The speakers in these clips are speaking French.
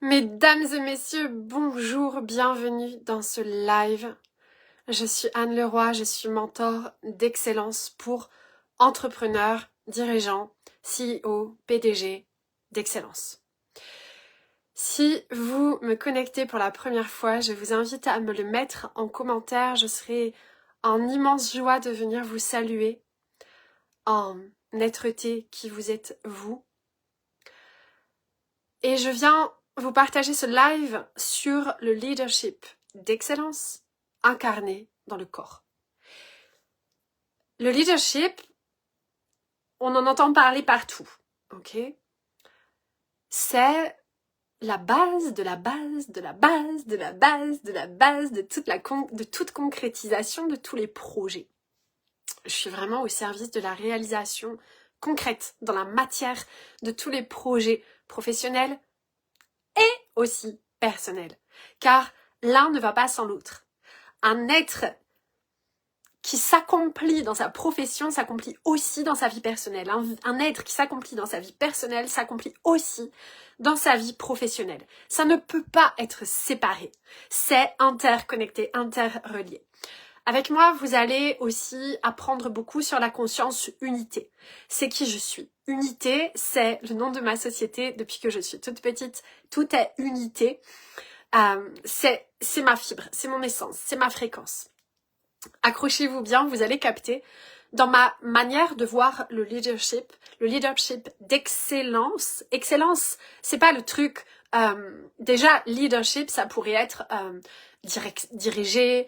Mesdames et messieurs, bonjour, bienvenue dans ce live. Je suis Anne Leroy, je suis mentor d'excellence pour entrepreneurs, dirigeants, CEO, PDG d'excellence. Si vous me connectez pour la première fois, je vous invite à me le mettre en commentaire. Je serai en immense joie de venir vous saluer en netteté qui vous êtes vous. Et je viens vous partager ce live sur le leadership d'excellence incarné dans le corps. Le leadership, on en entend parler partout, ok? C'est la base de la base de la base de la base de la base de toute concrétisation de tous les projets. Je suis vraiment au service de la réalisation concrète dans la matière de tous les projets professionnels et aussi personnels. Car l'un ne va pas sans l'autre. Un être qui s'accomplit dans sa profession s'accomplit aussi dans sa vie personnelle. Un être qui s'accomplit dans sa vie personnelle s'accomplit aussi dans sa vie professionnelle. Ça ne peut pas être séparé. C'est interconnecté, interrelié. Avec moi, vous allez aussi apprendre beaucoup sur la conscience unité. C'est qui je suis. Unité, c'est le nom de ma société depuis que je suis toute petite. Tout est unité. C'est ma fibre, c'est mon essence, c'est ma fréquence. Accrochez-vous bien, vous allez capter dans ma manière de voir le leadership d'excellence. Excellence, c'est pas le truc. Déjà, leadership, ça pourrait être diriger.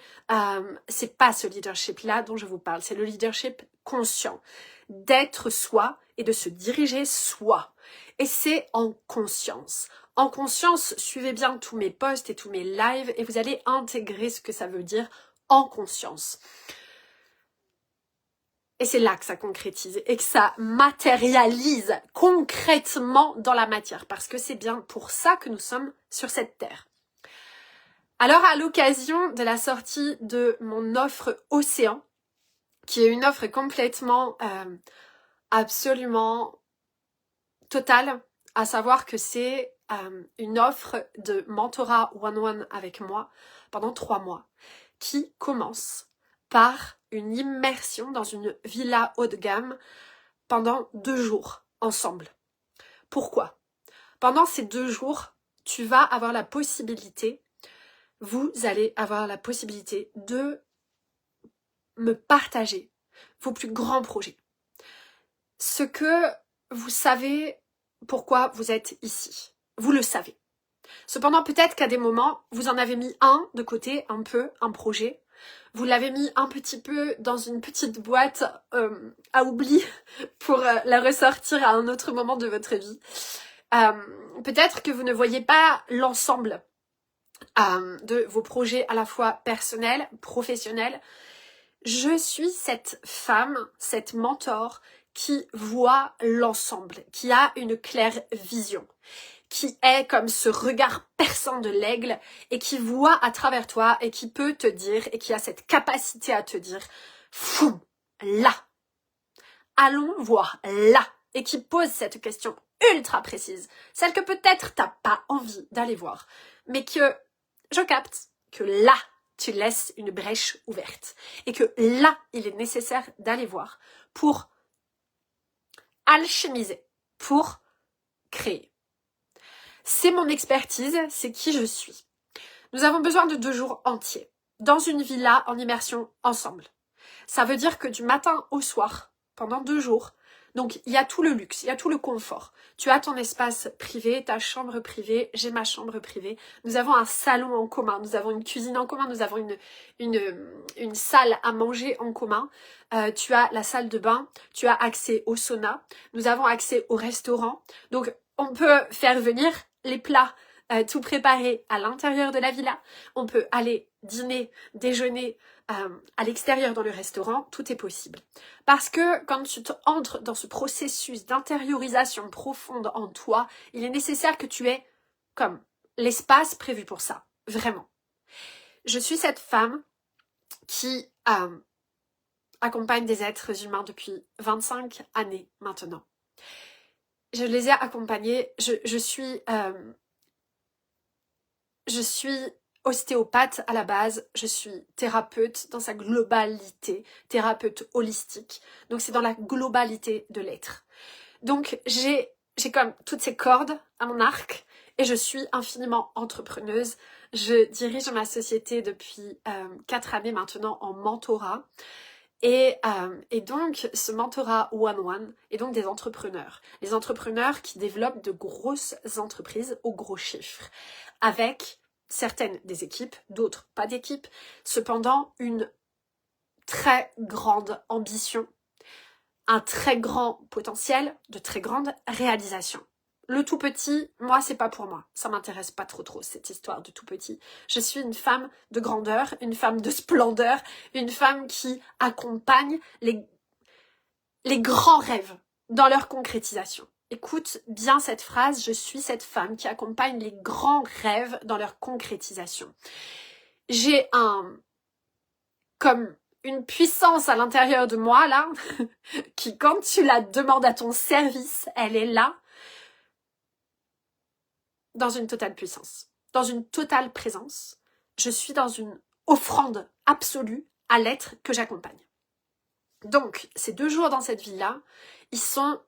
C'est pas ce leadership-là dont je vous parle. C'est le leadership conscient, d'être soi et de se diriger soi. Et c'est en conscience. En conscience, suivez bien tous mes posts et tous mes lives et vous allez intégrer ce que ça veut dire en conscience. Et c'est là que ça concrétise et que ça matérialise concrètement dans la matière, parce que c'est bien pour ça que nous sommes sur cette terre. Alors, à l'occasion de la sortie de mon offre Océan, qui est une offre complètement, absolument totale, à savoir que c'est une offre de mentorat one-one avec moi pendant 3 mois, qui commence par une immersion dans une villa haut de gamme pendant 2 jours ensemble. Pourquoi ? Pendant ces 2 jours, tu vas avoir la possibilité, vous allez avoir la possibilité de me partager vos plus grands projets. Ce que vous savez pourquoi vous êtes ici. Vous le savez. Cependant, peut-être qu'à des moments, vous en avez mis un de côté, un projet. Vous l'avez mis un petit peu dans une petite boîte à oubli pour la ressortir à un autre moment de votre vie. Peut-être que vous ne voyez pas l'ensemble de vos projets à la fois personnels, professionnels. Je suis cette femme, cette mentor qui voit l'ensemble, qui a une claire vision, qui est comme ce regard perçant de l'aigle et qui voit à travers toi et qui peut te dire et qui a cette capacité à te dire « fou, là, allons voir là » et qui pose cette question ultra précise, celle que peut-être t'as pas envie d'aller voir, mais que je capte que là, tu laisses une brèche ouverte et que là, il est nécessaire d'aller voir pour alchimiser, pour créer. C'est mon expertise, c'est qui je suis. Nous avons besoin de 2 jours entiers, dans une villa en immersion ensemble. Ça veut dire que du matin au soir, pendant 2 jours, donc il y a tout le luxe, il y a tout le confort. Tu as ton espace privé, ta chambre privée, j'ai ma chambre privée. Nous avons un salon en commun, nous avons une cuisine en commun, nous avons une salle à manger en commun. Tu as la salle de bain, tu as accès au sauna, nous avons accès au restaurant. Donc on peut faire venir les plats tout préparés à l'intérieur de la villa. On peut aller dîner, déjeuner à l'extérieur dans le restaurant, tout est possible. Parce que quand tu entres dans ce processus d'intériorisation profonde en toi, il est nécessaire que tu aies comme l'espace prévu pour ça, vraiment. Je suis cette femme qui accompagne des êtres humains depuis 25 années maintenant. Je les ai accompagnés, je suis je suis ostéopathe à la base, je suis thérapeute dans sa globalité, thérapeute holistique. Donc c'est dans la globalité de l'être. Donc j'ai comme toutes ces cordes à mon arc et je suis infiniment entrepreneuse. Je dirige ma société depuis 4 années maintenant en mentorat. Et donc, ce mentorat one-one est donc des entrepreneurs. Les entrepreneurs qui développent de grosses entreprises aux gros chiffres, avec certaines des équipes, d'autres pas d'équipe, cependant une très grande ambition, un très grand potentiel, de très grandes réalisations. Le tout petit, moi, c'est pas pour moi. Ça m'intéresse pas trop cette histoire de tout petit. Je suis une femme de grandeur, une femme de splendeur, une femme qui accompagne les grands rêves dans leur concrétisation. Écoute bien cette phrase, je suis cette femme qui accompagne les grands rêves dans leur concrétisation. J'ai comme une puissance à l'intérieur de moi, là, qui, quand tu la demandes à ton service, elle est là, dans une totale puissance, dans une totale présence. Je suis dans une offrande absolue à l'être que j'accompagne. Donc, ces 2 jours dans cette vie-là, ils sont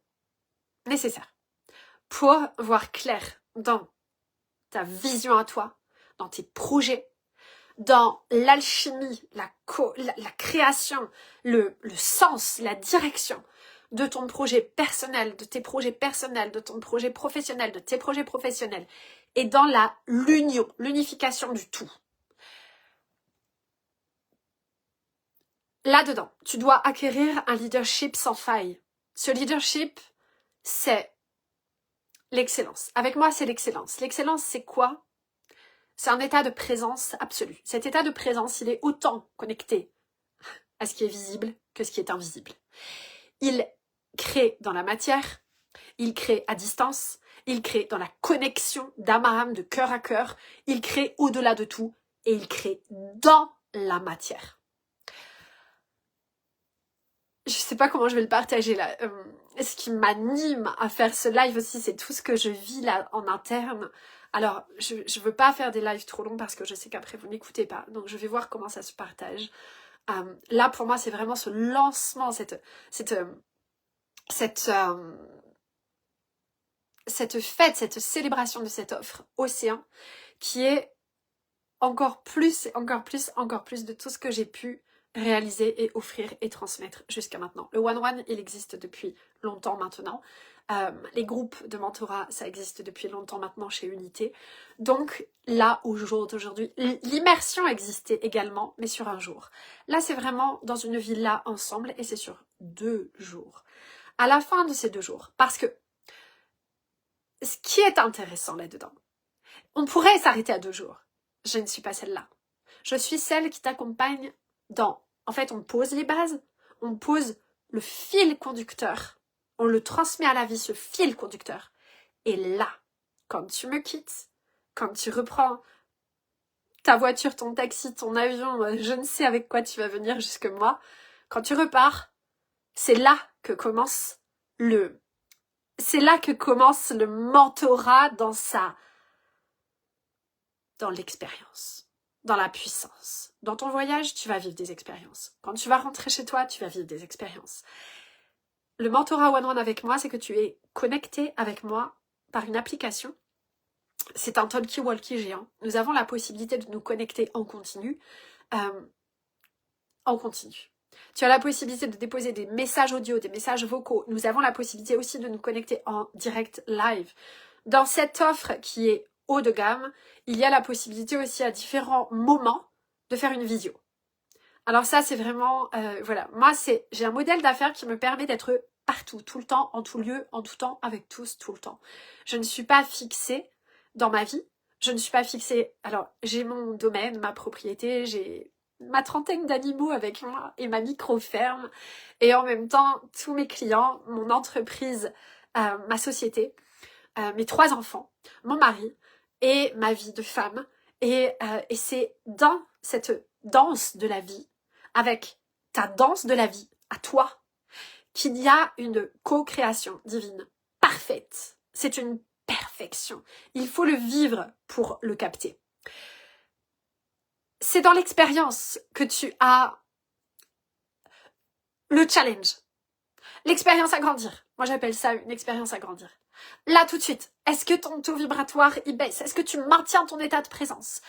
nécessaires pour voir clair dans ta vision à toi, dans tes projets, dans l'alchimie, la création, le sens, la direction de ton projet personnel, de tes projets personnels, de ton projet professionnel, de tes projets professionnels, et dans l'unification du tout. Là-dedans, tu dois acquérir un leadership sans faille. Ce leadership, c'est l'excellence. Avec moi, c'est l'excellence. L'excellence, c'est quoi? C'est un état de présence absolue. Cet état de présence, il est autant connecté à ce qui est visible que ce qui est invisible. Il crée dans la matière, il crée à distance, il crée dans la connexion d'âme à âme, de cœur à cœur, il crée au-delà de tout et il crée dans la matière. Je sais pas comment je vais le partager là. Ce qui m'anime à faire ce live aussi, c'est tout ce que je vis là en interne. Alors, je veux pas faire des lives trop longs parce que je sais qu'après vous n'écoutez pas. Donc je vais voir comment ça se partage. Là pour moi c'est vraiment ce lancement, cette fête, cette célébration de cette offre Océan qui est encore plus de tout ce que j'ai pu réaliser et offrir et transmettre jusqu'à maintenant. Le one-one, il existe depuis longtemps maintenant. Les groupes de mentorat, ça existe depuis longtemps maintenant chez Unité. Donc là, au jour d'aujourd'hui, l'immersion existait également, mais sur un jour. Là, c'est vraiment dans une villa ensemble et c'est sur 2 jours. À la fin de ces 2 jours, parce que ce qui est intéressant là-dedans, on pourrait s'arrêter à 2 jours. Je ne suis pas celle-là. Je suis celle qui t'accompagne dans... En fait, on pose les bases, on pose le fil conducteur, on le transmet à la vie, ce fil conducteur. Et là, quand tu me quittes, quand tu reprends ta voiture, ton taxi, ton avion, je ne sais avec quoi tu vas venir jusque moi, quand tu repars, c'est là que commence le mentorat dans l'expérience, dans la puissance. Dans ton voyage, tu vas vivre des expériences. Quand tu vas rentrer chez toi, tu vas vivre des expériences. Le mentorat one-one avec moi, c'est que tu es connecté avec moi par une application. C'est un talkie-walkie géant. Nous avons la possibilité de nous connecter en continu. Tu as la possibilité de déposer des messages audio, des messages vocaux. Nous avons la possibilité aussi de nous connecter en direct live. Dans cette offre qui est haut de gamme, il y a la possibilité aussi à différents moments de faire une visio. Alors ça, c'est vraiment... voilà, moi, j'ai un modèle d'affaires qui me permet d'être partout, tout le temps, en tout lieu, en tout temps, avec tous, tout le temps. Je ne suis pas fixée dans ma vie. Je ne suis pas fixée... Alors, j'ai mon domaine, ma propriété, j'ai ma 30aine d'animaux avec moi et ma micro-ferme. Et en même temps, tous mes clients, mon entreprise, ma société, mes 3 enfants, mon mari et ma vie de femme. Et c'est dans cette danse de la vie, avec ta danse de la vie à toi, qu'il y a une co-création divine parfaite. C'est une perfection. Il faut le vivre pour le capter. C'est dans l'expérience que tu as le challenge. L'expérience à grandir. Moi, j'appelle ça une expérience à grandir. Là, tout de suite, est-ce que ton taux vibratoire, il baisse? Est-ce que tu maintiens ton état de présence?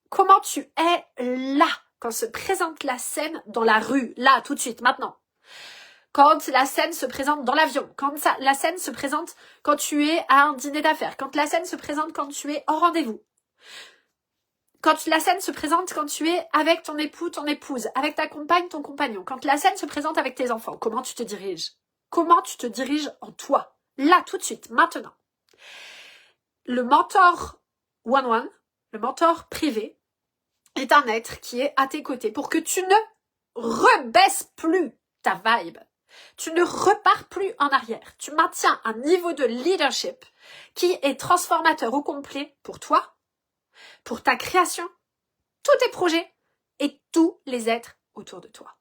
Comment tu es là, quand se présente la scène dans la rue? Là, tout de suite, maintenant. Quand la scène se présente dans l'avion, la scène se présente quand tu es à un dîner d'affaires, quand la scène se présente quand tu es au rendez-vous, quand la scène se présente quand tu es avec ton époux, ton épouse, avec ta compagne, ton compagnon, quand la scène se présente avec tes enfants, comment tu te diriges? Comment tu te diriges en toi? Là, tout de suite, maintenant. Le mentor one-one, le mentor privé, est un être qui est à tes côtés pour que tu ne rebaisses plus ta vibe. Tu ne repars plus en arrière. Tu maintiens un niveau de leadership qui est transformateur au complet pour toi, pour ta création, tous tes projets et tous les êtres autour de toi.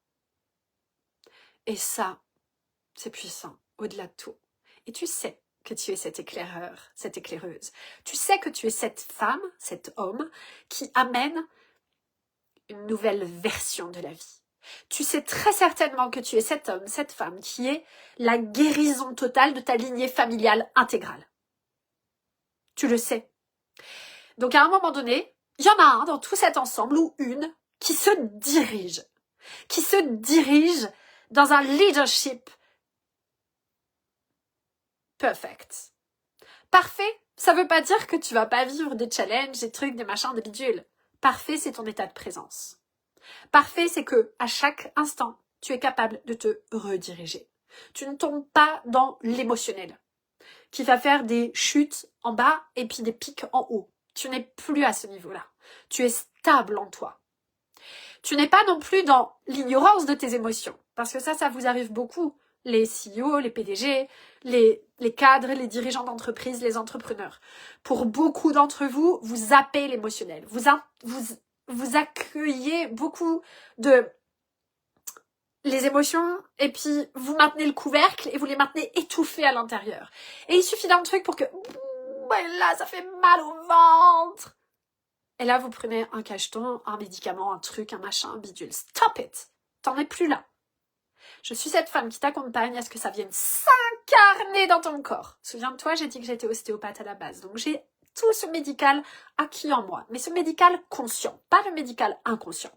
Et ça, c'est puissant, au-delà de tout. Et tu sais que tu es cet éclaireur, cette éclaireuse. Tu sais que tu es cette femme, cet homme qui amène une nouvelle version de la vie. Tu sais très certainement que tu es cet homme, cette femme qui est la guérison totale de ta lignée familiale intégrale. Tu le sais. Donc à un moment donné, il y en a un dans tout cet ensemble ou une qui se dirige dans un leadership perfect. Parfait, ça veut pas dire que tu vas pas vivre des challenges, des trucs, des machins, des bidules. Parfait, c'est ton état de présence. Parfait, c'est que à chaque instant, tu es capable de te rediriger. Tu ne tombes pas dans l'émotionnel, qui va faire des chutes en bas et puis des pics en haut. Tu n'es plus à ce niveau-là. Tu es stable en toi. Tu n'es pas non plus dans l'ignorance de tes émotions, parce que ça vous arrive beaucoup. Les CEO, les PDG, les cadres, les dirigeants d'entreprise, les entrepreneurs. Pour beaucoup d'entre vous, vous zappez l'émotionnel. Vous accueillez beaucoup de les émotions et puis vous maintenez le couvercle et vous les maintenez étouffés à l'intérieur. Et il suffit d'un truc pour que là, ça fait mal au ventre. Et là, vous prenez un cacheton, un médicament, un truc, un machin, un bidule. Stop it! T'en es plus là. Je suis cette femme qui t'accompagne à ce que ça vienne s'incarner dans ton corps. Souviens-toi, j'ai dit que j'étais ostéopathe à la base. Donc j'ai tout ce médical acquis en moi. Mais ce médical conscient, pas le médical inconscient.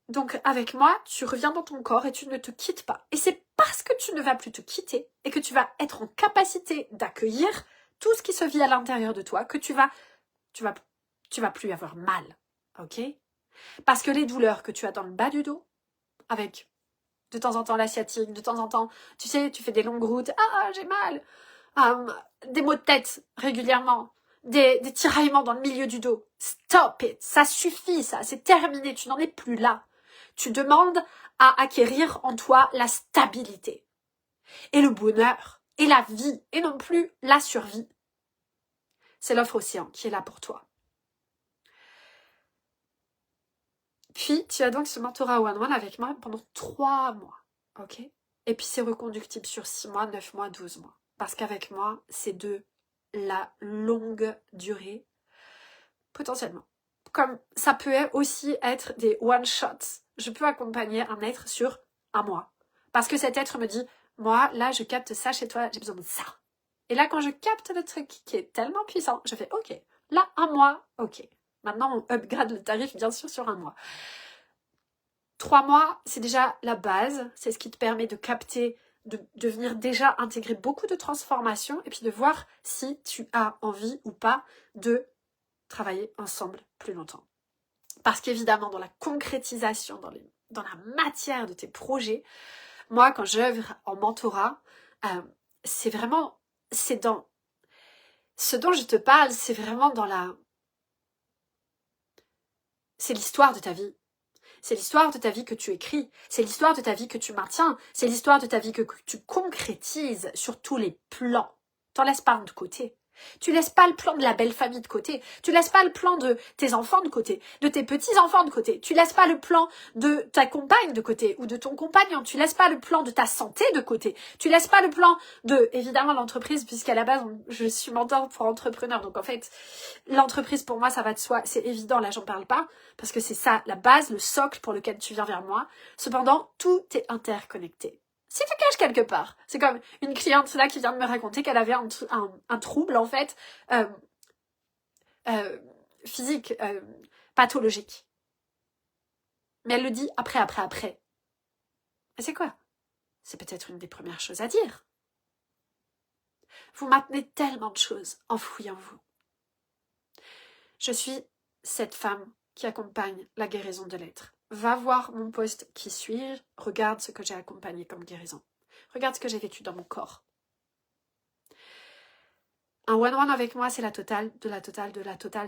Donc avec moi, tu reviens dans ton corps et tu ne te quittes pas. Et c'est parce que tu ne vas plus te quitter et que tu vas être en capacité d'accueillir tout ce qui se vit à l'intérieur de toi que tu vas plus avoir mal. Ok? Parce que les douleurs que tu as dans le bas du dos, avec de temps en temps la sciatique, de temps en temps, tu sais, tu fais des longues routes, ah, j'ai mal, des maux de tête régulièrement, des tiraillements dans le milieu du dos. Stop it, ça suffit, ça, c'est terminé, tu n'en es plus là. Tu demandes à acquérir en toi la stabilité et le bonheur et la vie et non plus la survie. C'est l'offre océan qui est là pour toi. Puis, tu as donc ce mentorat one-one avec moi pendant 3 mois, ok? Et puis, c'est reconductible sur 6 mois, 9 mois, 12 mois. Parce qu'avec moi, c'est de la longue durée, potentiellement. Comme ça peut aussi être des one-shots. Je peux accompagner un être sur 1 mois. Parce que cet être me dit, moi, là, je capte ça chez toi, j'ai besoin de ça. Et là, quand je capte le truc qui est tellement puissant, je fais, ok, là, 1 mois, ok. Maintenant, on upgrade le tarif, bien sûr, sur 1 mois. 3 mois, c'est déjà la base. C'est ce qui te permet de capter, de venir déjà intégrer beaucoup de transformations et puis de voir si tu as envie ou pas de travailler ensemble plus longtemps. Parce qu'évidemment, dans la concrétisation, dans la matière de tes projets, moi, quand j'œuvre en mentorat, c'est dans ce dont je te parle, c'est vraiment c'est l'histoire de ta vie. C'est l'histoire de ta vie que tu écris, c'est l'histoire de ta vie que tu maintiens, c'est l'histoire de ta vie que tu concrétises sur tous les plans. T'en laisses pas un de côté. Tu laisses pas le plan de la belle famille de côté. Tu laisses pas le plan de tes enfants de côté, de tes petits-enfants de côté. Tu laisses pas le plan de ta compagne de côté ou de ton compagnon. Tu laisses pas le plan de ta santé de côté. Tu laisses pas le plan de, évidemment, l'entreprise, puisqu'à la base, je suis mentor pour entrepreneurs. Donc, en fait, l'entreprise, pour moi, ça va de soi. C'est évident, là, j'en parle pas, parce que c'est ça, la base, le socle pour lequel tu viens vers moi. Cependant, tout est interconnecté. Si tu caches quelque part, c'est comme une cliente là qui vient de me raconter qu'elle avait un trouble en fait euh, physique, pathologique. Mais elle le dit après. Et c'est quoi? C'est peut-être une des premières choses à dire. Vous maintenez tellement de choses enfouies en vous. Je suis cette femme qui accompagne la guérison de l'être. Va voir mon post Qui suis-je? Regarde ce que j'ai accompagné comme guérison. Regarde ce que j'ai vécu dans mon corps. Un one-one avec moi, c'est la totale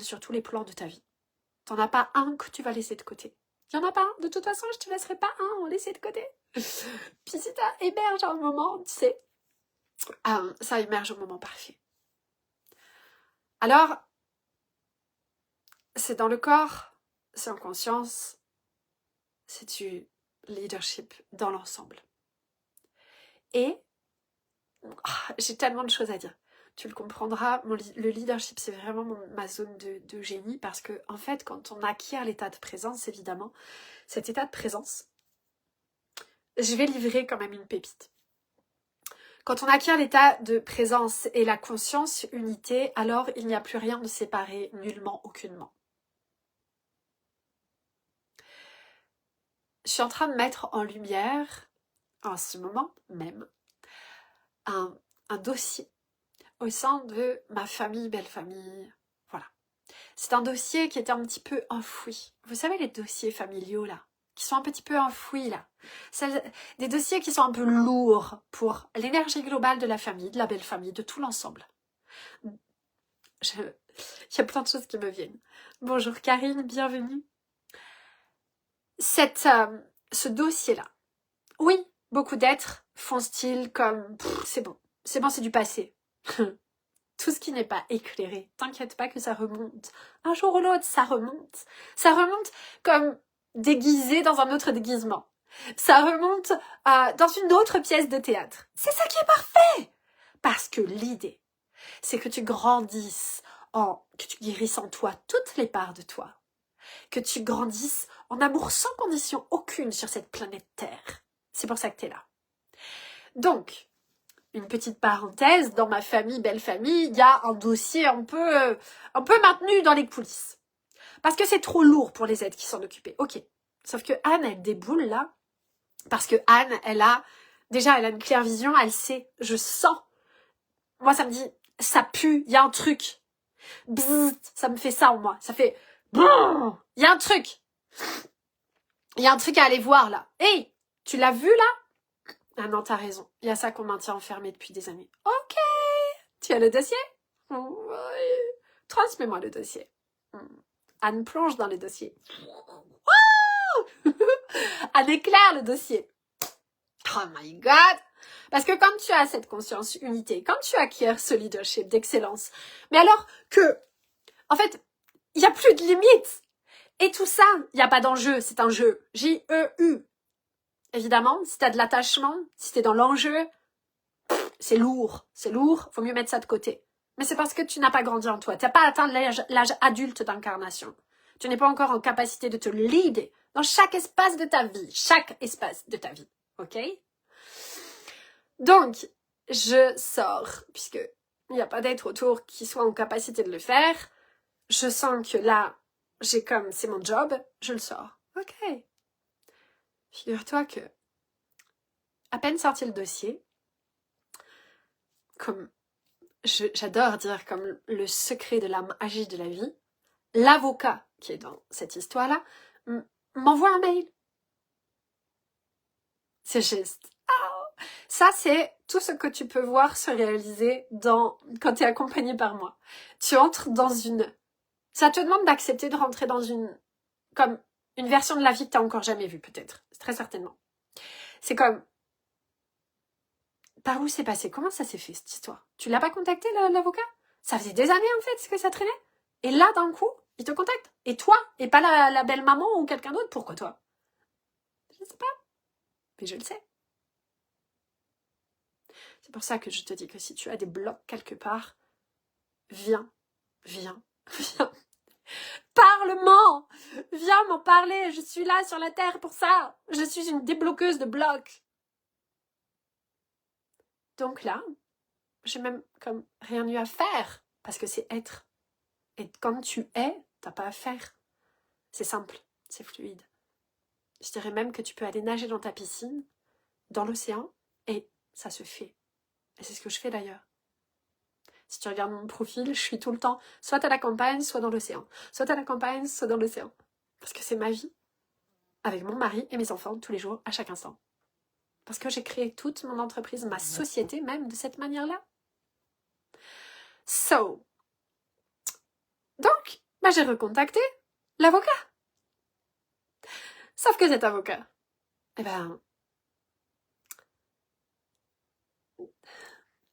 sur tous les plans de ta vie. T'en as pas un que tu vas laisser de côté. Il y en a pas un. De toute façon, je te laisserai pas un laisser de côté. Puis si ça émerge un moment, tu sais, ça émerge au moment parfait. Alors, c'est dans le corps, c'est en conscience, c'est du leadership dans l'ensemble. Et j'ai tellement de choses à dire. Tu le comprendras, le leadership, c'est vraiment ma zone de génie parce que, en fait, quand on acquiert l'état de présence, évidemment, cet état de présence, je vais livrer quand même une pépite. Quand on acquiert l'état de présence et la conscience unité, alors il n'y a plus rien de séparé, nullement, aucunement. Je suis en train de mettre en lumière, en ce moment même, un dossier au sein de ma famille, belle famille. Voilà. C'est un dossier qui était un petit peu enfoui. Vous savez les dossiers familiaux là, qui sont un petit peu enfouis là. Des dossiers qui sont un peu lourds pour l'énergie globale de la famille, de la belle famille, de tout l'ensemble. Il y a plein de choses qui me viennent. Bonjour Karine, bienvenue. Ce dossier-là, oui, beaucoup d'êtres font style comme c'est bon, c'est du passé. Tout ce qui n'est pas éclairé, t'inquiète pas que ça remonte. Un jour ou l'autre, ça remonte. Ça remonte comme déguisé dans un autre déguisement. Ça remonte dans une autre pièce de théâtre. C'est ça qui est parfait. Parce que l'idée, c'est que tu grandisses, que tu guérisses en toi toutes les parts de toi. Que tu grandisses en amour sans condition aucune sur cette planète Terre. C'est pour ça que t'es là. Donc, une petite parenthèse, dans ma famille, belle famille, il y a un dossier un peu maintenu dans les coulisses. Parce que c'est trop lourd pour les aides qui s'en occupaient. Ok. Sauf que Anne, elle déboule là. Parce que Anne, elle a une claire vision, elle sait, je sens. Moi, ça me dit, ça pue, il y a un truc. Bzzz, ça me fait ça en moi. Ça fait, il y a un truc. Il y a un truc à aller voir là. Hey, tu l'as vu là? Ah non, t'as raison. Il y a ça qu'on maintient enfermé depuis des années. Ok. Tu as le dossier? Oui. Transmets-moi le dossier. Anne plonge dans le dossier. Anne éclaire le dossier. Oh my god. Parce que quand tu as cette conscience unité, quand tu acquiers ce leadership d'excellence, mais alors que, en fait, il n'y a plus de limites. Et tout ça, il n'y a pas d'enjeu, c'est un jeu. J-E-U. Évidemment, si tu as de l'attachement, si tu es dans l'enjeu, c'est lourd, faut mieux mettre ça de côté. Mais c'est parce que tu n'as pas grandi en toi, tu n'as pas atteint l'âge adulte d'incarnation. Tu n'es pas encore en capacité de te leader dans chaque espace de ta vie, ok? Donc, je sors, puisque il n'y a pas d'être autour qui soit en capacité de le faire, je sens que là, c'est mon job, je le sors. Ok. Figure-toi que, à peine sorti le dossier, comme j'adore dire comme le secret de la magie de la vie, l'avocat qui est dans cette histoire-là m'envoie un mail. C'est juste. Oh, ça, c'est tout ce que tu peux voir se réaliser quand tu es accompagné par moi. Tu entres dans ça te demande d'accepter de rentrer dans comme une version de la vie que tu n'as encore jamais vue, peut-être. Très certainement. C'est comme, par où c'est passé? Comment ça s'est fait, cette histoire? Tu l'as pas contacté, l'avocat? Ça faisait des années, en fait, que ça traînait. Et là, d'un coup, il te contacte. Et toi, et pas la belle maman ou quelqu'un d'autre, pourquoi toi? Je ne sais pas, mais je le sais. C'est pour ça que je te dis que si tu as des blocs quelque part, viens. Parle-moi! Viens m'en parler, je suis là sur la terre pour ça. Je suis une débloqueuse de blocs. Donc là, j'ai même comme rien eu à faire, parce que c'est être. Et quand tu es, t'as pas à faire. C'est simple, c'est fluide. Je dirais même que tu peux aller nager dans ta piscine, dans l'océan, et ça se fait. Et c'est ce que je fais d'ailleurs. Si tu regardes mon profil, je suis tout le temps soit à la campagne, soit dans l'océan. Soit à la campagne, soit dans l'océan. Parce que c'est ma vie. Avec mon mari et mes enfants, tous les jours, à chaque instant. Parce que j'ai créé toute mon entreprise, ma société même, de cette manière-là. So. Donc, j'ai recontacté l'avocat. Sauf que cet avocat,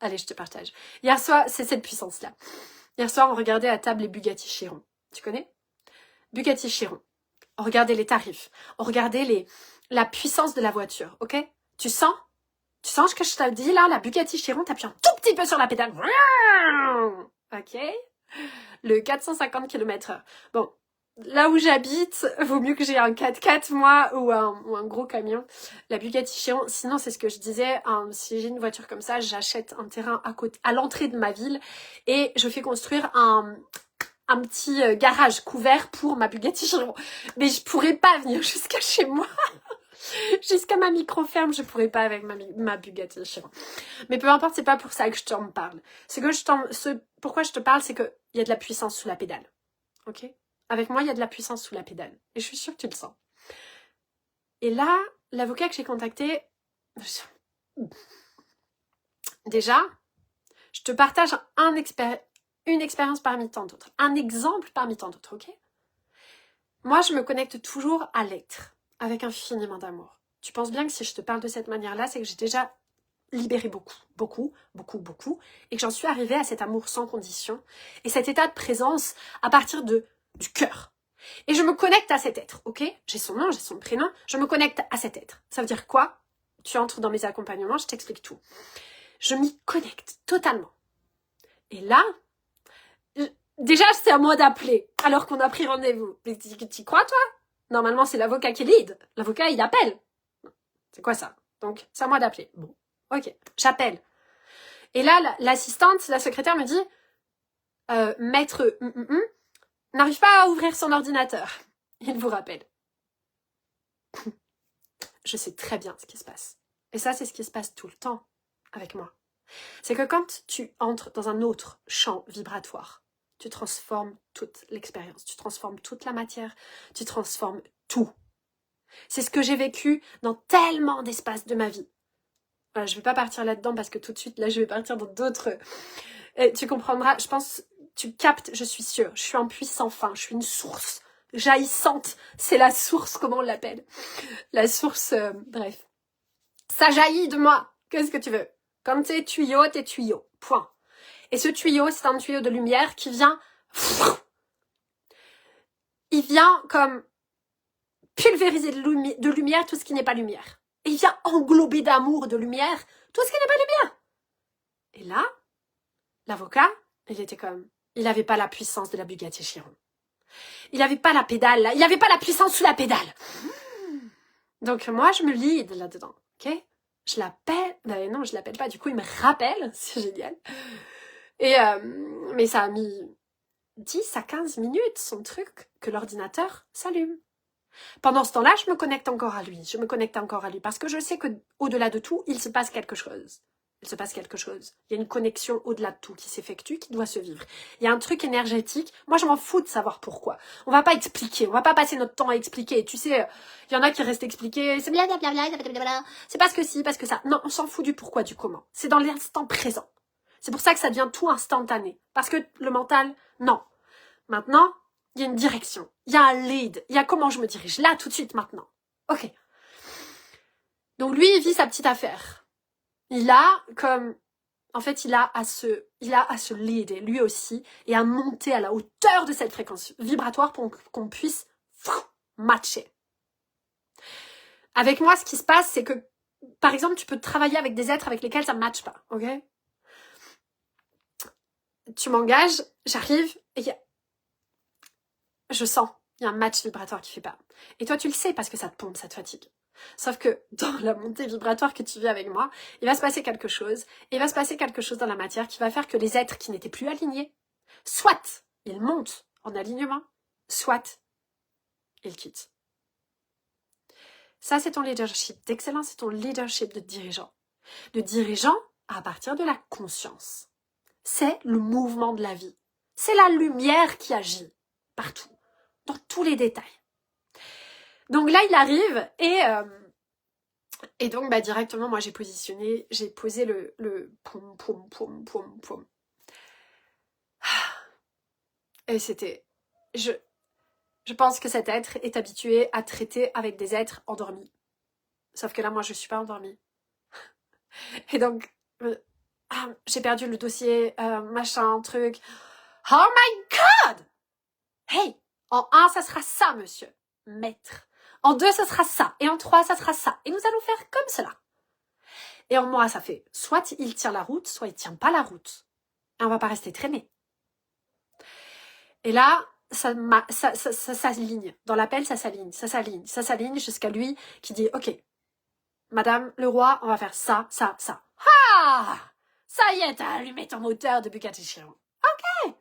allez, je te partage. Hier soir, c'est cette puissance-là. Hier soir, on regardait à table les Bugatti Chiron. Tu connais? Bugatti Chiron. On regardait les tarifs. On regardait la puissance de la voiture, ok? Tu sens ce que je t'ai dit là? La Bugatti Chiron, t'appuies un tout petit peu sur la pédale. Ok? Le 450 km/h. Bon, là où j'habite, vaut mieux que j'ai un 4x4, moi, ou un gros camion. La Bugatti Chiron, sinon c'est ce que je disais, si j'ai une voiture comme ça, j'achète un terrain à l'entrée de ma ville et je fais construire un petit garage couvert pour ma Bugatti Chiron. Mais je pourrais pas venir jusqu'à chez moi. Jusqu'à ma micro-ferme, je pourrais pas avec ma Bugatti Chiron. Mais peu importe, c'est pas pour ça que je t'en parle. Pourquoi je te parle, c'est qu'il y a de la puissance sous la pédale. Ok? Avec moi, il y a de la puissance sous la pédale. Et je suis sûre que tu le sens. Et là, l'avocat que j'ai contacté... Déjà, je te partage une expérience parmi tant d'autres. Un exemple parmi tant d'autres, ok? Moi, je me connecte toujours à l'être, avec infiniment d'amour. Tu penses bien que si je te parle de cette manière-là, c'est que j'ai déjà libéré beaucoup, et que j'en suis arrivée à cet amour sans condition, et cet état de présence à partir du cœur. Et je me connecte à cet être, ok? J'ai son nom, j'ai son prénom, je me connecte à cet être. Ça veut dire quoi? Tu entres dans mes accompagnements, je t'explique tout. Je m'y connecte totalement. Et là, déjà c'est à moi d'appeler, alors qu'on a pris rendez-vous. Mais t'y crois toi? Normalement c'est l'avocat qui lead. L'avocat il appelle. C'est quoi ça? Donc c'est à moi d'appeler. Bon, ok, j'appelle. Et là l'assistante, la secrétaire me dit maître n'arrive pas à ouvrir son ordinateur. Il vous rappelle. Je sais très bien ce qui se passe. Et ça, c'est ce qui se passe tout le temps avec moi. C'est que quand tu entres dans un autre champ vibratoire, tu transformes toute l'expérience, tu transformes toute la matière, tu transformes tout. C'est ce que j'ai vécu dans tellement d'espaces de ma vie. Voilà, je ne vais pas partir là-dedans parce que tout de suite, là, je vais partir dans d'autres... tu comprendras, je pense, tu captes, je suis sûre. Je suis un puits sans fin, je suis une source jaillissante. C'est la source, comment on l'appelle? La source, bref. Ça jaillit de moi. Qu'est-ce que tu veux? Quand t'es tuyau, point. Et ce tuyau, c'est un tuyau de lumière qui vient... Il vient comme pulvériser de lumière tout ce qui n'est pas lumière. Et il vient englober d'amour, de lumière, tout ce qui n'est pas lumière. Et là, l'avocat, il n'avait pas la puissance de la Bugatti Chiron. Il n'avait pas la pédale, là. Il n'avait pas la puissance sous la pédale. Donc moi, je me lead là-dedans, ok? Je l'appelle, non, je l'appelle pas, du coup, il me rappelle, c'est génial. Et, mais ça a mis 10 à 15 minutes, son truc, que l'ordinateur s'allume. Pendant ce temps-là, je me connecte encore à lui, parce que je sais que au-delà de tout, il se passe quelque chose. Il y a une connexion au-delà de tout qui s'effectue, qui doit se vivre. Il y a un truc énergétique. Moi, je m'en fous de savoir pourquoi. On va pas expliquer. On va pas passer notre temps à expliquer. Tu sais, il y en a qui restent expliquer. C'est blablabla. C'est parce que si, parce que ça. Non, on s'en fout du pourquoi, du comment. C'est dans l'instant présent. C'est pour ça que ça devient tout instantané. Parce que le mental, non. Maintenant, il y a une direction. Il y a un lead. Il y a comment je me dirige. Là, tout de suite, maintenant. Ok. Donc lui, il vit sa petite affaire. Il a comme en fait, il a à se leader, lui aussi, et à monter à la hauteur de cette fréquence vibratoire pour qu'on puisse matcher. Avec moi, ce qui se passe, c'est que, par exemple, tu peux travailler avec des êtres avec lesquels ça ne matche pas, ok? Tu m'engages, j'arrive, et je sens, il y a un match vibratoire qui fait pas. Et toi, tu le sais parce que ça te pompe, ça te fatigue. Sauf que dans la montée vibratoire que tu vis avec moi, il va se passer quelque chose. Et il va se passer quelque chose dans la matière qui va faire que les êtres qui n'étaient plus alignés, soit ils montent en alignement, soit ils quittent. Ça, c'est ton leadership d'excellence, c'est ton leadership de dirigeant. De dirigeant à partir de la conscience. C'est le mouvement de la vie. C'est la lumière qui agit partout, dans tous les détails. Donc là, il arrive et donc directement, moi j'ai posé le poum, poum, poum, poum, poum. Et c'était... Je pense que cet être est habitué à traiter avec des êtres endormis. Sauf que là, moi, je suis pas endormie. Et donc, j'ai perdu le dossier, machin, truc. Oh my God! Hey! En 1, ça sera ça, monsieur. Maître. En 2, ça sera ça. Et en 3, ça sera ça. Et nous allons faire comme cela. Et en moi, ça fait soit il tient la route, soit il tient pas la route. Et on va pas rester traîné. Et là, ça s'aligne. Dans l'appel, ça s'aligne jusqu'à lui qui dit, ok, Madame le roi, on va faire ça, ça, ça. Ah! Ça y est, t'as allumé ton moteur de Bugatti Chiron. Ok!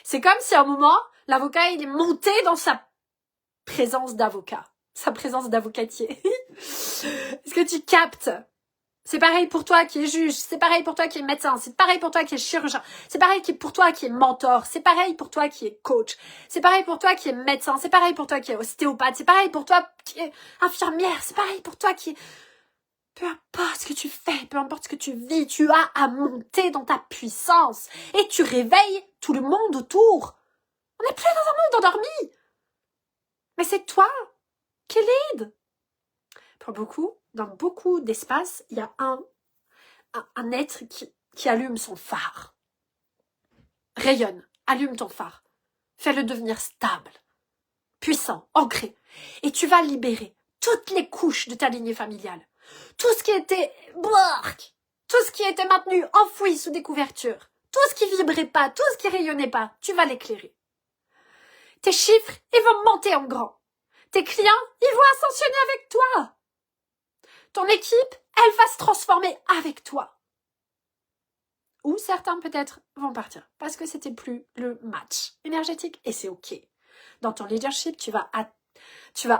C'est comme si à un moment, l'avocat, il est monté dans sa présence d'avocat. Sa présence d'avocatier. Est-ce que tu captes? C'est pareil pour toi qui es juge, c'est pareil pour toi qui es médecin, c'est pareil pour toi qui es chirurgien, c'est pareil pour toi qui es mentor, c'est pareil pour toi qui es coach, c'est pareil pour toi qui es médecin, c'est pareil pour toi qui es ostéopathe, c'est pareil pour toi qui es infirmière, c'est pareil pour toi qui est... Peu importe ce que tu fais, peu importe ce que tu vis, tu as à monter dans ta puissance et tu réveilles tout le monde autour. On n'est plus dans un monde endormi. Mais c'est toi qui lead. Pour beaucoup, dans beaucoup d'espaces, il y a un être qui allume son phare. Rayonne, allume ton phare. Fais-le devenir stable, puissant, ancré. Et tu vas libérer toutes les couches de ta lignée familiale. Tout ce qui était tout ce qui était maintenu, enfoui sous des couvertures, tout ce qui vibrait pas, tout ce qui rayonnait pas, tu vas l'éclairer. Tes chiffres, ils vont monter en grand. Tes clients, ils vont ascensionner avec toi. Ton équipe, elle va se transformer avec toi. Ou certains peut-être vont partir parce que c'était plus le match énergétique et c'est ok. Dans ton leadership, tu vas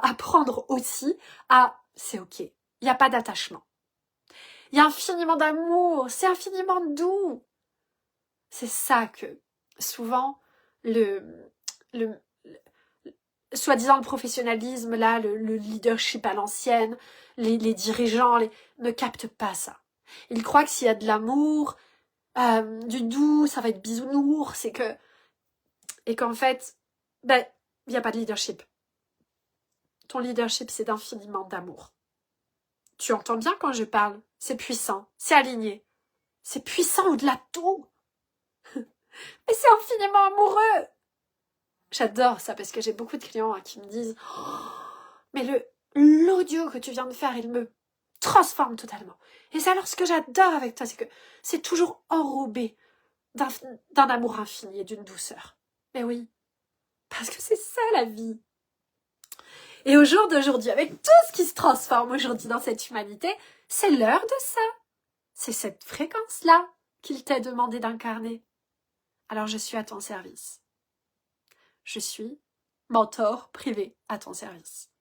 apprendre aussi à c'est ok. Il n'y a pas d'attachement. Il y a infiniment d'amour, c'est infiniment doux. C'est ça que souvent le soi-disant le professionnalisme, là, le leadership à l'ancienne, les dirigeants ne captent pas ça. Ils croient que s'il y a de l'amour, du doux, ça va être bisounours, et qu'en fait, il n'y a pas de leadership. Ton leadership, c'est d'infiniment d'amour. Tu entends bien quand je parle, c'est puissant, c'est aligné, c'est puissant au-delà de tout. Mais c'est infiniment amoureux. J'adore ça parce que j'ai beaucoup de clients qui me disent « Mais l'audio que tu viens de faire, il me transforme totalement. » Et c'est alors ce que j'adore avec toi, c'est que c'est toujours enrobé d'un amour infini et d'une douceur. Mais oui, parce que c'est ça la vie. Et au jour d'aujourd'hui, avec tout ce qui se transforme aujourd'hui dans cette humanité, c'est l'heure de ça. C'est cette fréquence-là qu'il t'a demandé d'incarner. Alors je suis à ton service. Je suis mentor privé à ton service.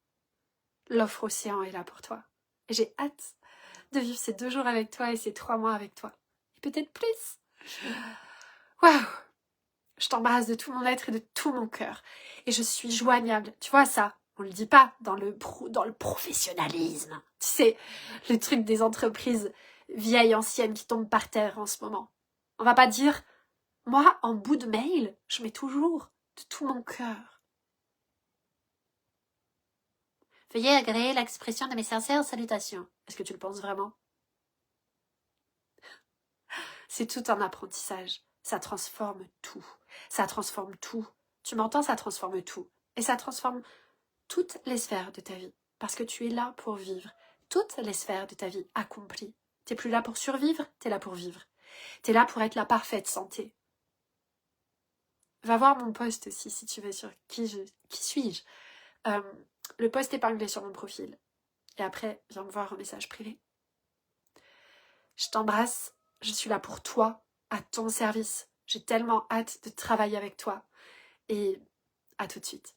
L'offre océan est là pour toi. Et j'ai hâte de vivre ces 2 jours avec toi et ces 3 mois avec toi. Et peut-être plus. Waouh! Je t'embrasse de tout mon être et de tout mon cœur. Et je suis joignable. Tu vois ça? On le dit pas dans le professionnalisme. Tu sais, le truc des entreprises vieilles, anciennes qui tombent par terre en ce moment. On va pas dire, moi, en bout de mail, je mets toujours de tout mon cœur. Veuillez agréer l'expression de mes sincères salutations. Est-ce que tu le penses vraiment? C'est tout un apprentissage. Ça transforme tout. Ça transforme tout. Tu m'entends, ça transforme tout. Et ça transforme toutes les sphères de ta vie. Parce que tu es là pour vivre toutes les sphères de ta vie accomplies. T'es plus là pour survivre, t'es là pour vivre. T'es là pour être la parfaite santé. Va voir mon post aussi si tu veux sur qui suis-je. Le post épinglé sur mon profil. Et après, viens me voir en message privé. Je t'embrasse, je suis là pour toi, à ton service. J'ai tellement hâte de travailler avec toi. Et à tout de suite.